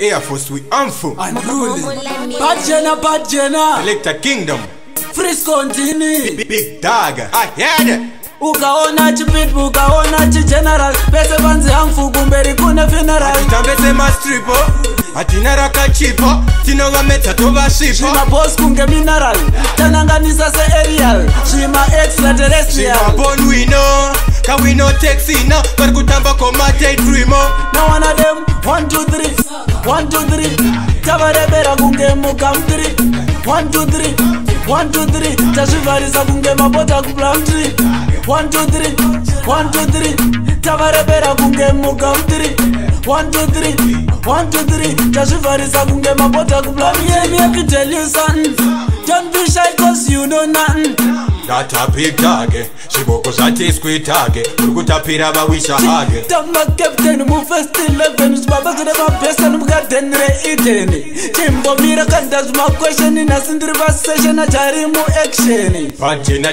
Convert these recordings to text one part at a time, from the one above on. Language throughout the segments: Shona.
Air Force we harmful. Unruly. Bad Jenna. Selector Kingdom. Freeze continue. Big dog. I heard it. Ukaona chipit, ukaona chi general. Pese banzi harmful kumberi kune funeral. Atitambese mastripo. Atina raka chipo. Tinonga meta toba shipo. Shima boss kunge mineral. Tananganisa se aerial. Shima extraterrestrial. Shima born we know. Can we no taxi now? But good tamba komate dreamo. Now one of them. 1, 2, 3. 1, 2, 3. Tabare bera kunge mukam 3. 1, 2, 3. 1, 2, 3. Tashivarisa kunge mabota kuplam 3. 1, 2, 3. 1, 2, 3. Tabare bera kunge mukam 3. 1, 2, 3. 1, 2, 3. Tashivarisa kunge mabota kuplam. Yeah, me I can tell you something. Don't be shy cause you know nothing. That a big target. Shiboko zati squid target. Urgutapira bawisha hage. Tamba captain mu first 11. Baba kudema pesa nubuga tenre iteni. Chimbo mira kandas ma question in a sindriva session a jari mu action.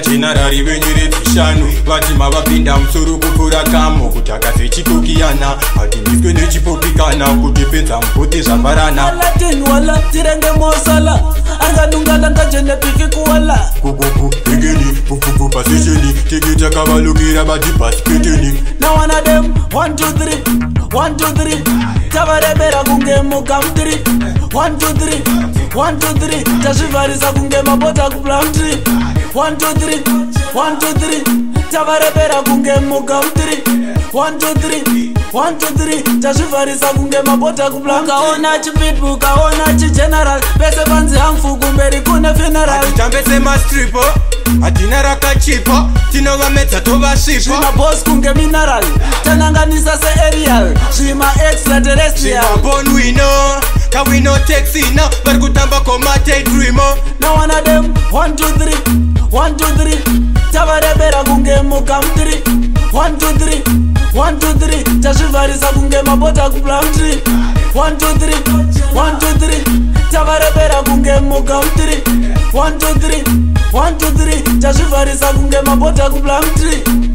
China rari venyire tishanu. Vati mabapinda msuru kufura kamo. Kutaka sechikukiana. Hati miskwe nechipopikana. Kutipenza mputi zambarana. Alatin wala tirenge mosala. Anga nungala ngajene piki kuwala. Kukuku igeni. Pupupu pasisheni. Tikita kabalukira badi paspiteni. Now one of them. 1, 2, 3. 1, 2, 3. Tabare bera kunge mukam 3. 1, 2, 3. 1, 2, 3. Tashivarisa kunge mabota kuplam 3. 1, 2, 3. 1, 2, 3. Tabare bera kunge mukam 3. 1, 2, 3. 1, 2, 3. Tashivarisa kunge mabota kuplam. Ukaona chipit, ukaona chi general. Pese banzi harmful kumberi kune funeral. Atitambese mastripo. Atina raka chipo. Tinonga meta toba shipo. Shima boss kunge mineral. Tananganisa se aerial. Shima extraterrestrial. Shima born we know. Can we no taxi now? But good tamba komate dreamo. Now one of them. 1, 2, 3. 1, 2, 3. Tabare bera kunge mukam 3. 1, 2, 3. 1, 2, 3. Tashivarisa kunge mabota kuplam 3. 1, 2, 3. 1, 2, 3. Tabare bera kunge mukam 3. 1, 2, 3. 1, 2, 3. Tashivarisa kunge mabota kuplam 3.